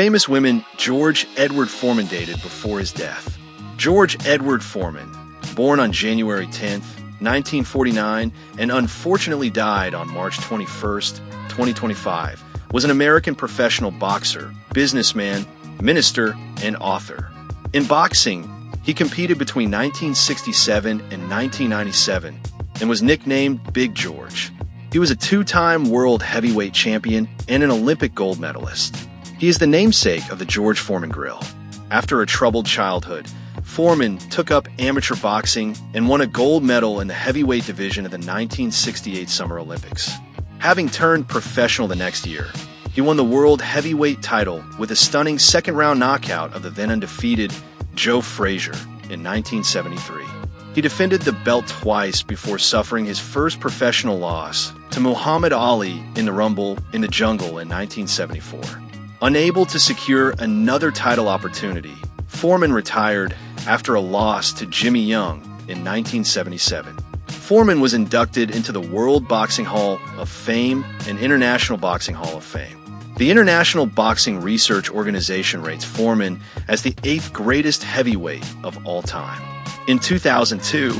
Famous women George Edward Foreman dated before his death. George Edward Foreman, born on January 10, 1949, and unfortunately died on March 21, 2025, was an American professional boxer, businessman, minister, and author. In boxing, he competed between 1967 and 1997 and was nicknamed Big George. He was a two-time world heavyweight champion and an Olympic gold medalist. He is the namesake of the George Foreman Grill. After a troubled childhood, Foreman took up amateur boxing and won a gold medal in the heavyweight division of the 1968 Summer Olympics. Having turned professional the next year, he won the world heavyweight title with a stunning second-round knockout of the then-undefeated Joe Frazier in 1973. He defended the belt twice before suffering his first professional loss to Muhammad Ali in the Rumble in the Jungle in 1974. Unable to secure another title opportunity, Foreman retired after a loss to Jimmy Young in 1977. Foreman was inducted into the World Boxing Hall of Fame and International Boxing Hall of Fame. The International Boxing Research Organization rates Foreman as the 8th greatest heavyweight of all time. In 2002,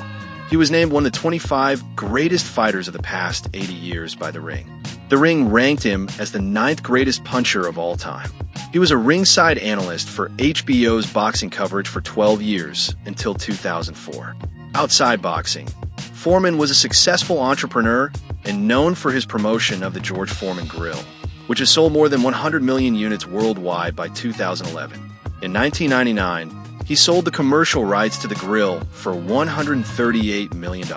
he was named one of the 25 greatest fighters of the past 80 years by The Ring. The Ring ranked him as the 9th greatest puncher of all time. He was a ringside analyst for HBO's boxing coverage for 12 years until 2004. Outside boxing, Foreman was a successful entrepreneur and known for his promotion of the George Foreman Grill, which has sold more than 100 million units worldwide by 2011. In 1999, he sold the commercial rights to the grill for $138 million.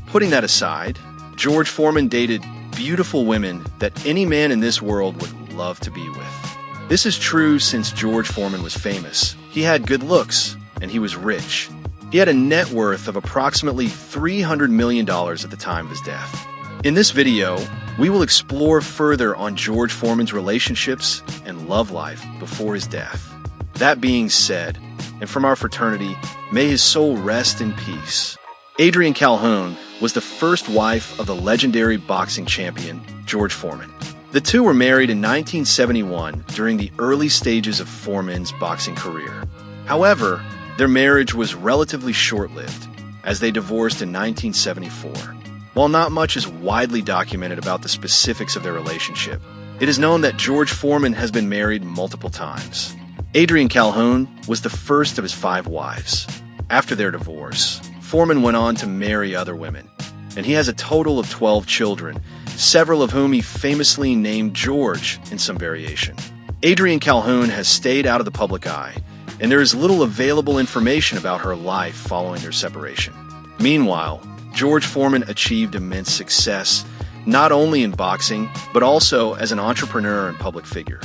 Putting that aside, George Foreman dated beautiful women that any man in this world would love to be with. This is true since George Foreman was famous. He had good looks, and he was rich. He had a net worth of approximately $300 million at the time of his death. In this video, we will explore further on George Foreman's relationships and love life before his death. That being said, and from our fraternity, may his soul rest in peace. Adrienne Calhoun was the first wife of the legendary boxing champion, George Foreman. The two were married in 1971 during the early stages of Foreman's boxing career. However, their marriage was relatively short-lived, as they divorced in 1974. While not much is widely documented about the specifics of their relationship, it is known that George Foreman has been married multiple times. Adrienne Calhoun was the first of his 5 wives. After their divorce, Foreman went on to marry other women, and he has a total of 12 children, several of whom he famously named George in some variation. Adrienne Calhoun has stayed out of the public eye, and there is little available information about her life following their separation. Meanwhile, George Foreman achieved immense success, not only in boxing, but also as an entrepreneur and public figure.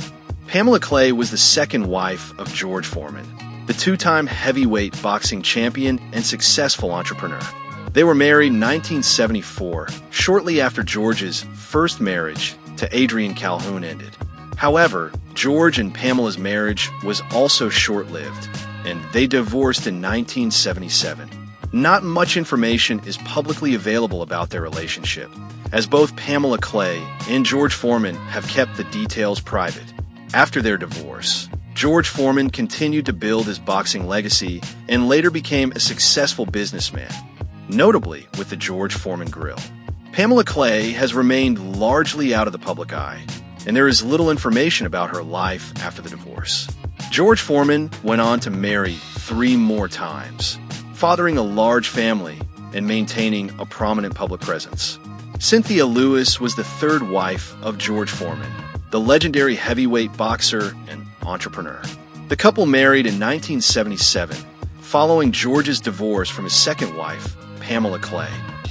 Pamela Clay was the second wife of George Foreman, the two-time heavyweight boxing champion and successful entrepreneur. They were married in 1974, shortly after George's first marriage to Adrienne Calhoun ended. However, George and Pamela's marriage was also short-lived, and they divorced in 1977. Not much information is publicly available about their relationship, as both Pamela Clay and George Foreman have kept the details private. After their divorce, George Foreman continued to build his boxing legacy and later became a successful businessman, notably with the George Foreman Grill. Pamela Clay has remained largely out of the public eye, and there is little information about her life after the divorce. George Foreman went on to marry 3 more times, fathering a large family and maintaining a prominent public presence. Cynthia Lewis was the 3rd wife of George Foreman, the legendary heavyweight boxer and entrepreneur. The couple married in 1977, following George's divorce from his second wife, Pamela Clay.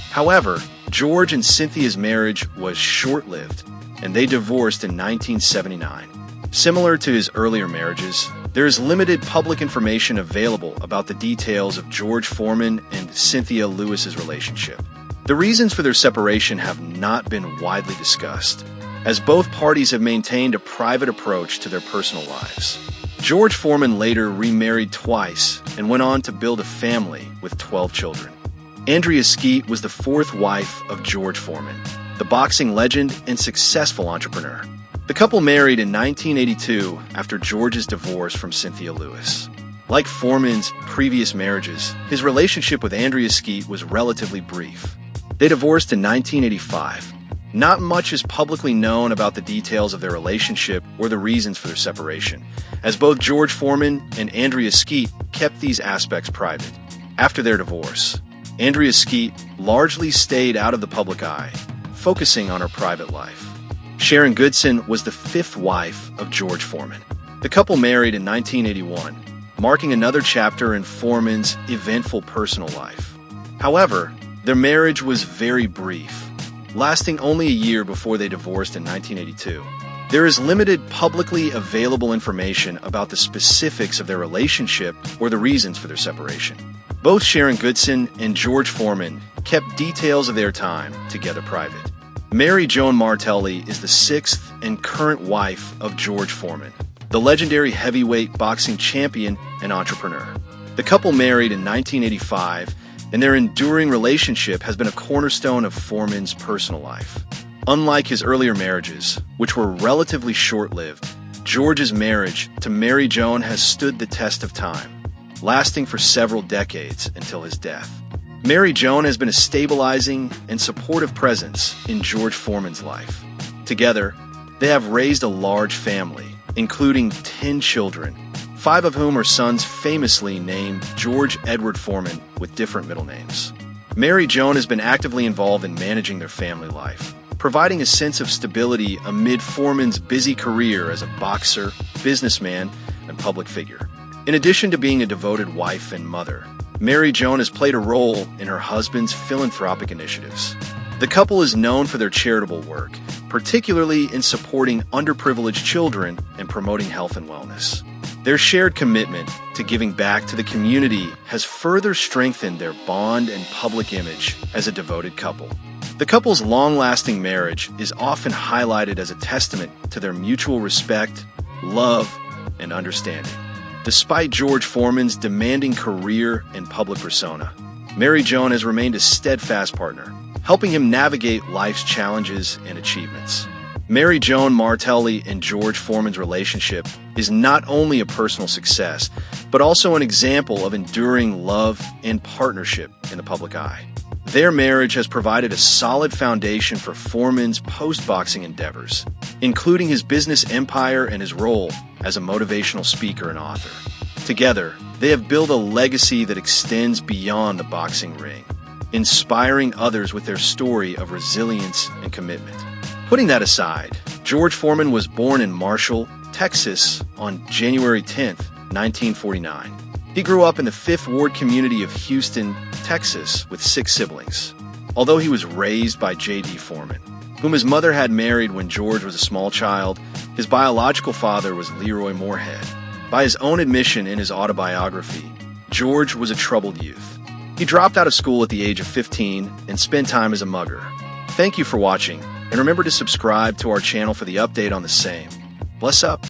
However, George and Cynthia's marriage was short-lived, and they divorced in 1979. Similar to his earlier marriages, there is limited public information available about the details of George Foreman and Cynthia Lewis's relationship. The reasons for their separation have not been widely discussed, as both parties have maintained a private approach to their personal lives. George Foreman later remarried twice and went on to build a family with 12 children. Andrea Skeet was the 4th wife of George Foreman, the boxing legend and successful entrepreneur. The couple married in 1982 after George's divorce from Cynthia Lewis. Like Foreman's previous marriages, his relationship with Andrea Skeet was relatively brief. They divorced in 1985. Not much is publicly known about the details of their relationship or the reasons for their separation, as both George Foreman and Andrea Skeet kept these aspects private. After their divorce, Andrea Skeet largely stayed out of the public eye, focusing on her private life. Sharon Goodson was the fifth wife of George Foreman. The couple married in 1981, marking another chapter in Foreman's eventful personal life. However, their marriage was very brief, lasting only a year before they divorced in 1982. There is limited publicly available information about the specifics of their relationship or the reasons for their separation. Both Sharon Goodson and George Foreman kept details of their time together private. Mary Joan Martelli is the sixth and current wife of George Foreman, the legendary heavyweight boxing champion and entrepreneur. The couple married in 1985, and their enduring relationship has been a cornerstone of Foreman's personal life. Unlike his earlier marriages, which were relatively short-lived, George's marriage to Mary Joan has stood the test of time, lasting for several decades until his death. Mary Joan has been a stabilizing and supportive presence in George Foreman's life. Together, they have raised a large family, including 10 children, 5 of whom are sons famously named George Edward Foreman with different middle names. Mary Joan has been actively involved in managing their family life, providing a sense of stability amid Foreman's busy career as a boxer, businessman, and public figure. In addition to being a devoted wife and mother, Mary Joan has played a role in her husband's philanthropic initiatives. The couple is known for their charitable work, particularly in supporting underprivileged children and promoting health and wellness. Their shared commitment to giving back to the community has further strengthened their bond and public image as a devoted couple. The couple's long-lasting marriage is often highlighted as a testament to their mutual respect, love, and understanding. Despite George Foreman's demanding career and public persona, Mary Joan has remained a steadfast partner, helping him navigate life's challenges and achievements. Mary Joan Martelli and George Foreman's relationship is not only a personal success, but also an example of enduring love and partnership in the public eye. Their marriage has provided a solid foundation for Foreman's post-boxing endeavors, including his business empire and his role as a motivational speaker and author. Together, they have built a legacy that extends beyond the boxing ring, inspiring others with their story of resilience and commitment. Putting that aside, George Foreman was born in Marshall, Texas on January 10, 1949. He grew up in the 5th Ward community of Houston, Texas, with 6 siblings. Although he was raised by J.D. Foreman, whom his mother had married when George was a small child, his biological father was Leroy Moorhead. By his own admission in his autobiography, George was a troubled youth. He dropped out of school at the age of 15 and spent time as a mugger. Thank you for watching, and remember to subscribe to our channel for the update on the same. Bless up.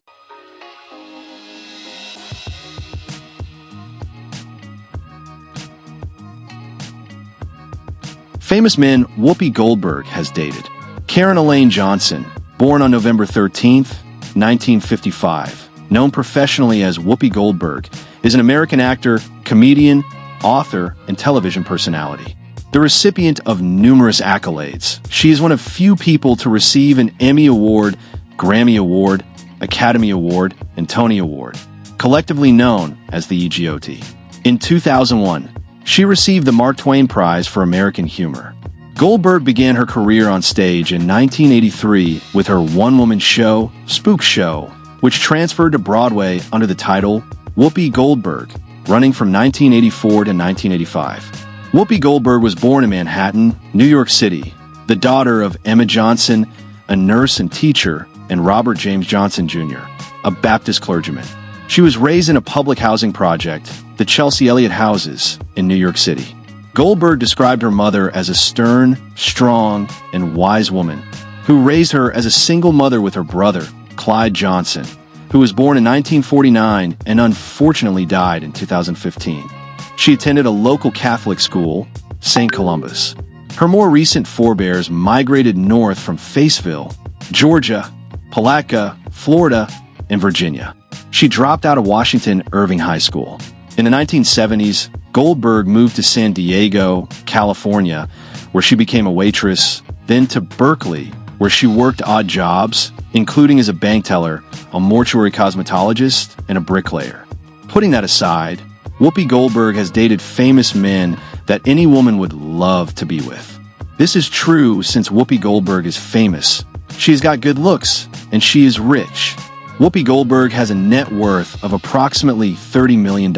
Famous men Whoopi Goldberg has dated. Karen Elaine Johnson, born on November 13, 1955, known professionally as Whoopi Goldberg, is an American actor, comedian, author, and television personality. The recipient of numerous accolades, she is one of few people to receive an Emmy Award, Grammy Award, Academy Award, and Tony Award, collectively known as the EGOT. In 2001, she received the Mark Twain Prize for American Humor. Goldberg began her career on stage in 1983 with her one-woman show, Spook Show, which transferred to Broadway under the title Whoopi Goldberg, running from 1984 to 1985. Whoopi Goldberg was born in Manhattan, New York City, the daughter of Emma Johnson, a nurse and teacher, and Robert James Johnson Jr., a Baptist clergyman. She was raised in a public housing project, the Chelsea Elliott Houses, in New York City. Goldberg described her mother as a stern, strong, and wise woman who raised her as a single mother with her brother, Clyde Johnson, who was born in 1949 and unfortunately died in 2015. She attended a local Catholic school, St. Columbus. Her more recent forebears migrated north from Fayetteville, Georgia, Palatka, Florida, and Virginia. She dropped out of Washington Irving High School. In the 1970s, Goldberg moved to San Diego, California, where she became a waitress, then to Berkeley, where she worked odd jobs, including as a bank teller, a mortuary cosmetologist, and a bricklayer. Putting that aside, Whoopi Goldberg has dated famous men that any woman would love to be with. This is true since Whoopi Goldberg is famous. She has got good looks, and she is rich. Whoopi Goldberg has a net worth of approximately $30 million.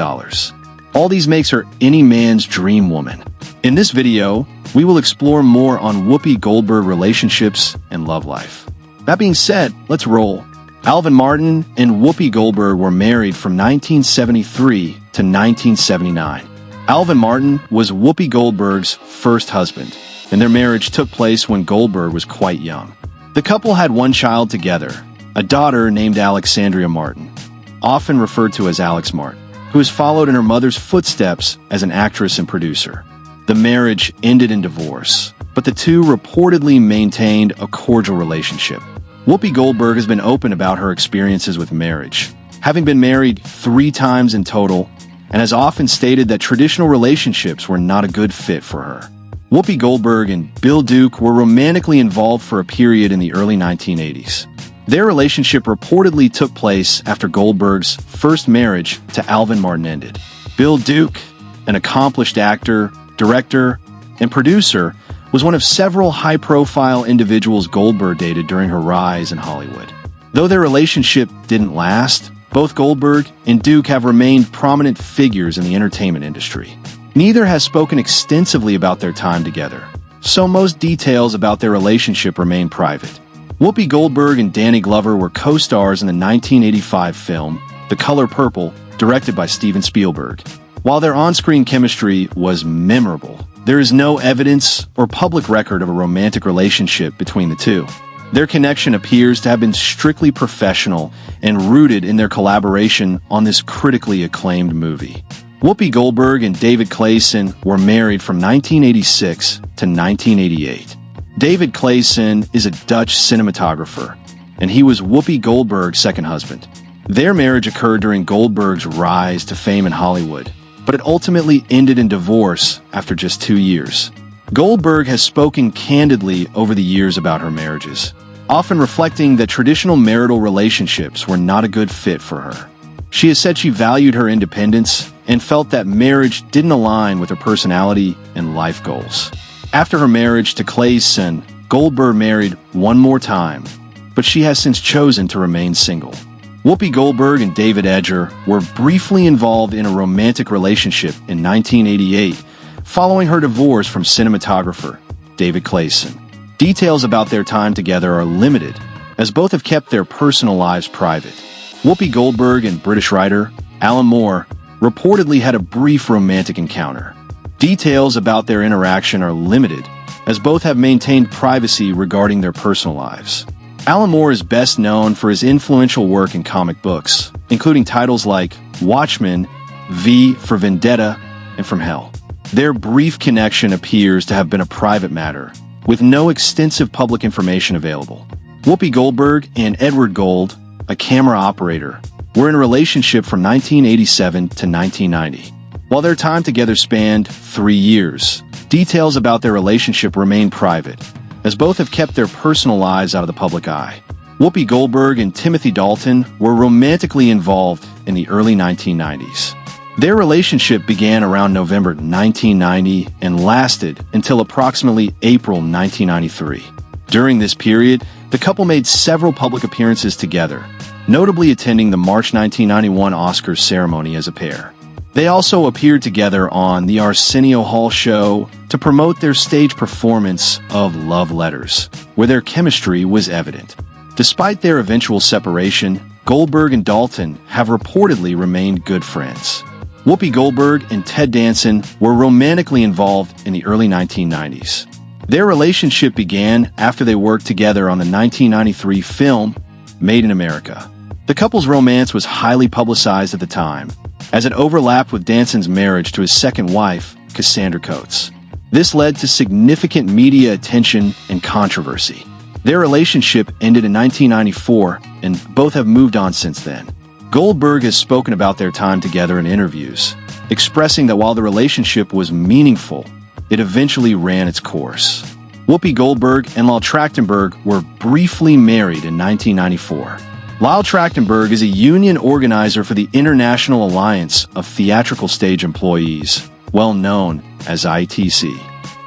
All these makes her any man's dream woman. In this video, we will explore more on Whoopi Goldberg relationships and love life. That being said, let's roll. Alvin Martin and Whoopi Goldberg were married from 1973 to 1979. Alvin Martin was Whoopi Goldberg's first husband, and their marriage took place when Goldberg was quite young. The couple had one child together, a daughter named Alexandria Martin, often referred to as Alex Martin, who has followed in her mother's footsteps as an actress and producer. The marriage ended in divorce, but the two reportedly maintained a cordial relationship. Whoopi Goldberg has been open about her experiences with marriage, having been married 3 times in total, and has often stated that traditional relationships were not a good fit for her. Whoopi Goldberg and Bill Duke were romantically involved for a period in the early 1980s. Their relationship reportedly took place after Goldberg's first marriage to Alvin Martin ended. Bill Duke, an accomplished actor, director, and producer, was one of several high-profile individuals Goldberg dated during her rise in Hollywood. Though their relationship didn't last, both Goldberg and Duke have remained prominent figures in the entertainment industry. Neither has spoken extensively about their time together, so most details about their relationship remain private. Whoopi Goldberg and Danny Glover were co-stars in the 1985 film The Color Purple, directed by Steven Spielberg. While their on-screen chemistry was memorable, there is no evidence or public record of a romantic relationship between the two. Their connection appears to have been strictly professional and rooted in their collaboration on this critically acclaimed movie. Whoopi Goldberg and David Clayson were married from 1986 to 1988. David Clayson is a Dutch cinematographer, and he was Whoopi Goldberg's second husband. Their marriage occurred during Goldberg's rise to fame in Hollywood, but it ultimately ended in divorce after just 2 years. Goldberg has spoken candidly over the years about her marriages, often reflecting that traditional marital relationships were not a good fit for her. She has said she valued her independence and felt that marriage didn't align with her personality and life goals. After her marriage to Clayson, Goldberg married one more time, but she has since chosen to remain single. Whoopi Goldberg and David Edger were briefly involved in a romantic relationship in 1988, following her divorce from cinematographer David Clayson. Details about their time together are limited, as both have kept their personal lives private. Whoopi Goldberg and British writer Alan Moore reportedly had a brief romantic encounter. Details about their interaction are limited, as both have maintained privacy regarding their personal lives. Alan Moore is best known for his influential work in comic books, including titles like Watchmen, V for Vendetta, and From Hell. Their brief connection appears to have been a private matter, with no extensive public information available. Whoopi Goldberg and Edward Gold, a camera operator, were in a relationship from 1987 to 1990. While their time together spanned 3 years, details about their relationship remain private, as both have kept their personal lives out of the public eye. Whoopi Goldberg and Timothy Dalton were romantically involved in the early 1990s. Their relationship began around November 1990 and lasted until approximately April 1993. During this period, the couple made several public appearances together, notably attending the March 1991 Oscars ceremony as a pair. They also appeared together on the Arsenio Hall show to promote their stage performance of Love Letters, where their chemistry was evident. Despite their eventual separation, Goldberg and Dalton have reportedly remained good friends. Whoopi Goldberg and Ted Danson were romantically involved in the early 1990s. Their relationship began after they worked together on the 1993 film Made in America. The couple's romance was highly publicized at the time, as it overlapped with Danson's marriage to his second wife, Cassandra Coates. This led to significant media attention and controversy. Their relationship ended in 1994, and both have moved on since then. Goldberg has spoken about their time together in interviews, expressing that while the relationship was meaningful, it eventually ran its course. Whoopi Goldberg and Lyle Trachtenberg were briefly married in 1994. Lyle Trachtenberg is a union organizer for the International Alliance of Theatrical Stage Employees, well known as ITC.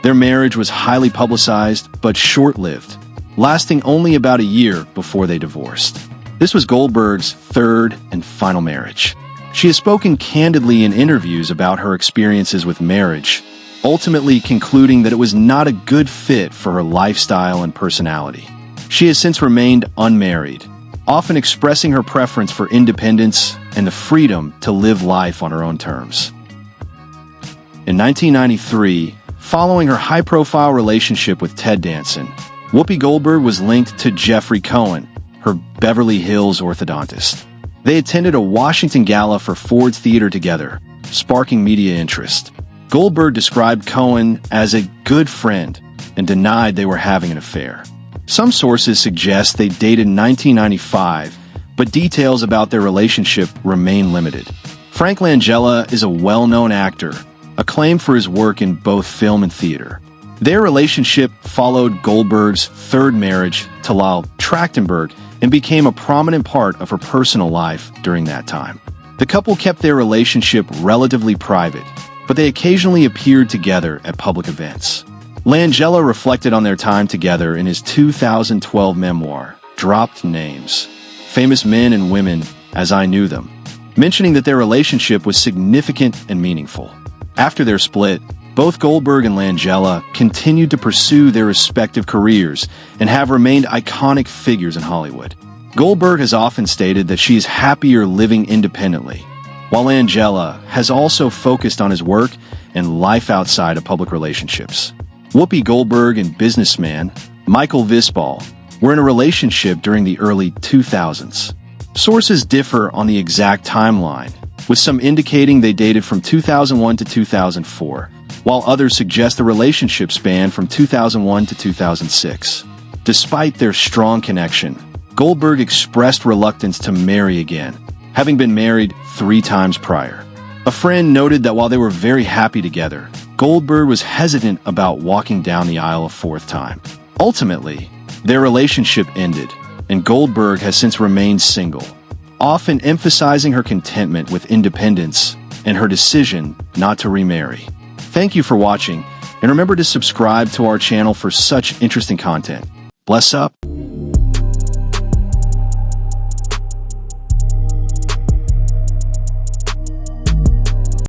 Their marriage was highly publicized but short-lived, lasting only about a year before they divorced. This was Goldberg's third and final marriage. She has spoken candidly in interviews about her experiences with marriage, ultimately concluding that it was not a good fit for her lifestyle and personality. She has since remained unmarried, often expressing her preference for independence and the freedom to live life on her own terms. In 1993, following her high-profile relationship with Ted Danson, Whoopi Goldberg was linked to Jeffrey Cohen, her Beverly Hills orthodontist. They attended a Washington gala for Ford's Theater together, sparking media interest. Goldberg described Cohen as a good friend and denied they were having an affair. Some sources suggest they dated in 1995, but details about their relationship remain limited. Frank Langella is a well-known actor, acclaimed for his work in both film and theater. Their relationship followed Goldberg's third marriage to Lyle Trachtenberg and became a prominent part of her personal life during that time. The couple kept their relationship relatively private, but they occasionally appeared together at public events. Langella reflected on their time together in his 2012 memoir, Dropped Names: Famous Men and Women as I Knew Them, mentioning that their relationship was significant and meaningful. After their split, both Goldberg and Langella continued to pursue their respective careers and have remained iconic figures in Hollywood. Goldberg has often stated that she is happier living independently, while Langella has also focused on his work and life outside of public relationships. Whoopi Goldberg and businessman Michael Visbal were in a relationship during the early 2000s. Sources differ on the exact timeline, with some indicating they dated from 2001 to 2004, while others suggest the relationship spanned from 2001 to 2006. Despite their strong connection, Goldberg expressed reluctance to marry again, having been married 3 times prior. A friend noted that while they were very happy together, Goldberg was hesitant about walking down the aisle a 4th time. Ultimately, their relationship ended, and Goldberg has since remained single, often emphasizing her contentment with independence and her decision not to remarry. Thank you for watching, and remember to subscribe to our channel for such interesting content. Bless up.